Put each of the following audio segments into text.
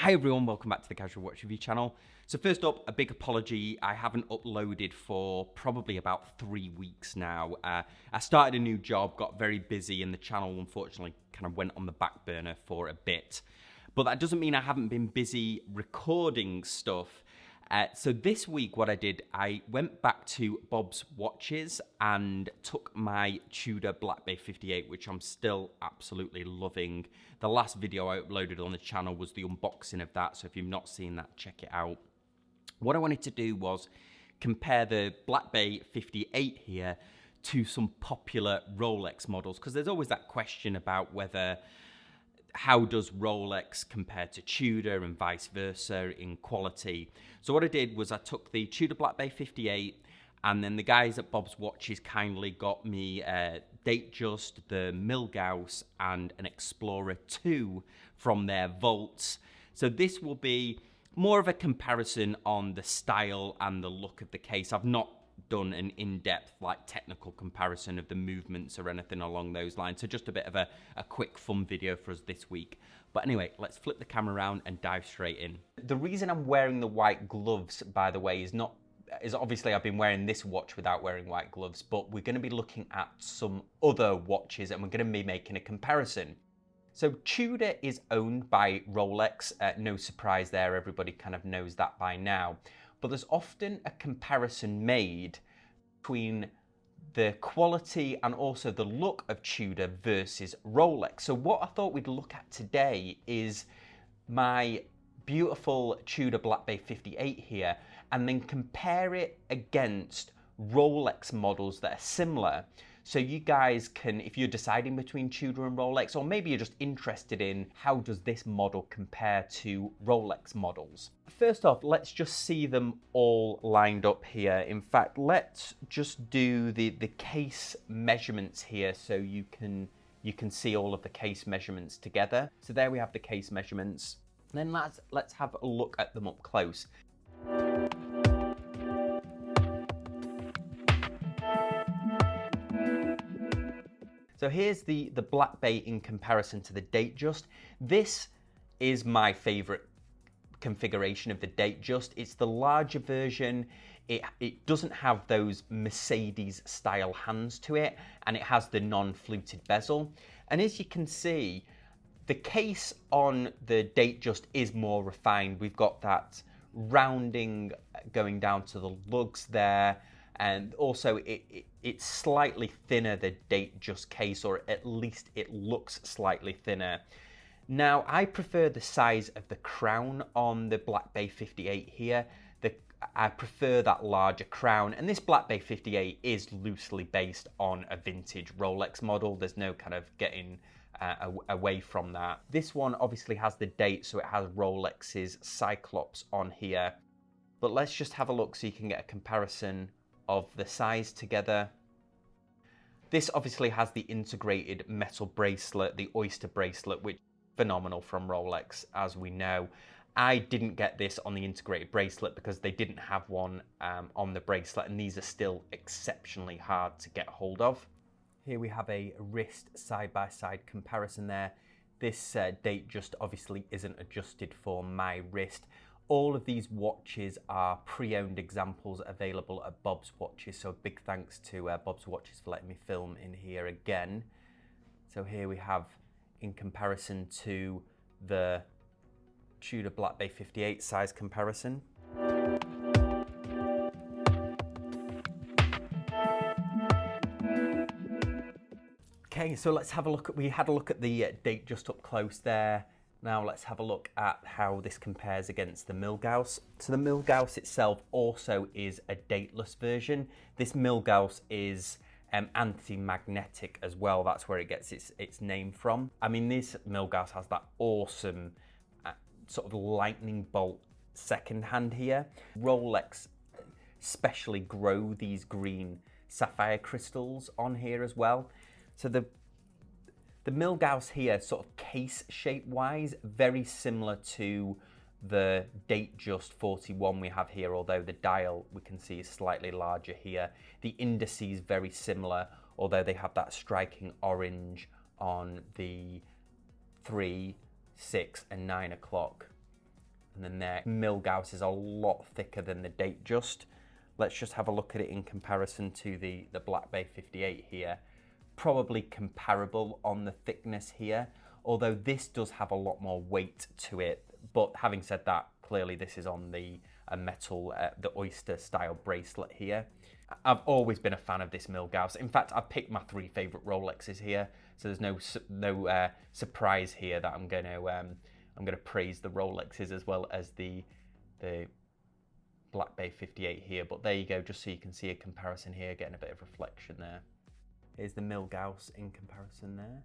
Hi everyone, welcome back to the Casual Watch Review channel. So first up, a big apology. I haven't uploaded for probably about 3 weeks now. I started a new job, got very busy, and the channel unfortunately kind of went on the back burner for a bit. But that doesn't mean I haven't been busy recording stuff. So this week what I did, I went back to Bob's Watches and took my Tudor Black Bay 58, which I'm still absolutely loving. The last video I uploaded on the channel was the unboxing of that, so if you've not seen that, check it out. What I wanted to do was compare the Black Bay 58 here to some popular Rolex models, because there's always that question about how does Rolex compare to Tudor and vice versa in quality. So what I did was I took the Tudor Black Bay 58, and then the guys at Bob's Watches kindly got me Datejust, the Milgauss and an Explorer II from their vaults. So this will be more of a comparison on the style and the look of the case. I've not done an in-depth technical comparison of the movements or anything along those lines, so just a bit of a quick fun video for us this week. But anyway, let's flip the camera around and dive straight in. The reason I'm wearing the white gloves, by the way, is obviously I've been wearing this watch without wearing white gloves, but we're going to be looking at some other watches and we're going to be making a comparison. So Tudor is owned by Rolex, no surprise there, everybody kind of knows that by now. But there's often a comparison made between the quality and also the look of Tudor versus Rolex. So what I thought we'd look at today is my beautiful Tudor Black Bay 58 here, and then compare it against Rolex models that are similar. So you guys can, if you're deciding between Tudor and Rolex, or maybe you're just interested in how does this model compare to Rolex models. First off, let's just see them all lined up here. In fact, let's just do the case measurements here so you can see all of the case measurements together. So there we have the case measurements. Then let's have a look at them up close. So here's the Black Bay in comparison to the Datejust. This is my favorite configuration of the Datejust. It's the larger version. It doesn't have those Mercedes style hands to it, and it has the non-fluted bezel. And as you can see, the case on the Datejust is more refined. We've got that rounding going down to the lugs there. And also it's slightly thinner, the Datejust case, or at least it looks slightly thinner. Now, I prefer the size of the crown on the Black Bay 58 here. I prefer that larger crown, and this Black Bay 58 is loosely based on a vintage Rolex model. There's no kind of getting away from that. This one obviously has the date, so it has Rolex's Cyclops on here. But let's just have a look so you can get a comparison of the size together. This obviously has the integrated metal bracelet, the Oyster bracelet, which is phenomenal from Rolex, as we know. I didn't get this on the integrated bracelet because they didn't have one on the bracelet, and these are still exceptionally hard to get hold of. Here we have a wrist side-by-side comparison there. This Datejust obviously isn't adjusted for my wrist. All of these watches are pre-owned examples available at Bob's Watches, so big thanks to Bob's Watches for letting me film in here again. So here we have, in comparison to the Tudor Black Bay 58 size comparison. Okay, so let's have a look at, we had a look at the Datejust up close there. Now let's have a look at how this compares against the Milgauss. So the Milgauss itself also is a dateless version. This Milgauss is anti-magnetic as well. That's where it gets its name from. I mean, this Milgauss has that awesome sort of lightning bolt second hand here. Rolex specially grow these green sapphire crystals on here as well. So the Milgauss here, sort of case shape wise, very similar to the Datejust 41 we have here, although the dial we can see is slightly larger here. The indices very similar, although they have that striking orange on the 3, 6 and 9 o'clock. And then their Milgauss is a lot thicker than the Datejust. Let's just have a look at it in comparison to the Black Bay 58 here. Probably comparable on the thickness here, although this does have a lot more weight to it. But having said that, clearly this is on the metal, the oyster style bracelet here. I've always been a fan of this Milgauss. In fact, I've picked my 3 favorite Rolexes here, so there's no surprise here that I'm going to praise the Rolexes as well as the Black Bay 58 here. But there you go, just so you can see a comparison here, getting a bit of reflection there. Here's the Milgauss in comparison there.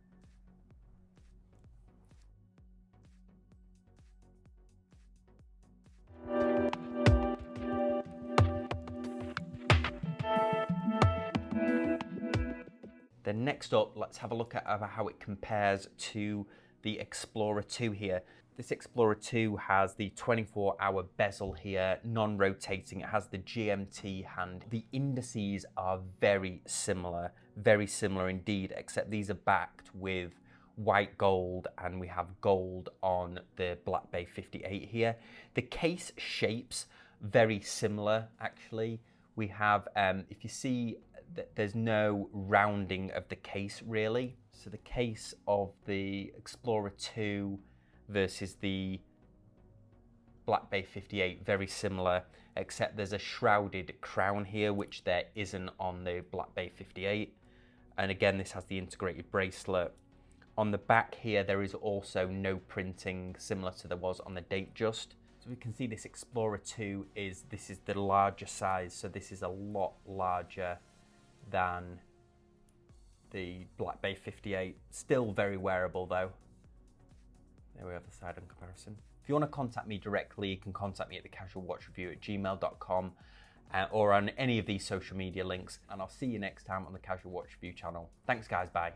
Then next up, let's have a look at how it compares to the Explorer II here. This Explorer II has the 24-hour bezel here, non-rotating. It has the GMT hand. The indices are very similar indeed, except these are backed with white gold, and we have gold on the Black Bay 58 here. The case shapes very similar, actually. We have, if you see, there's no rounding of the case really. So the case of the Explorer II versus the Black Bay 58, very similar, except there's a shrouded crown here, which there isn't on the Black Bay 58. And again, this has the integrated bracelet. On the back here, there is also no printing, similar to there was on the Datejust. So we can see this Explorer II this is the larger size, so this is a lot larger than the Black Bay 58. Still very wearable though. There we have the side-on comparison. If you want to contact me directly, you can contact me at thecasualwatchreview@gmail.com or on any of these social media links, and I'll see you next time on the Casual Watch Review channel. Thanks guys, bye.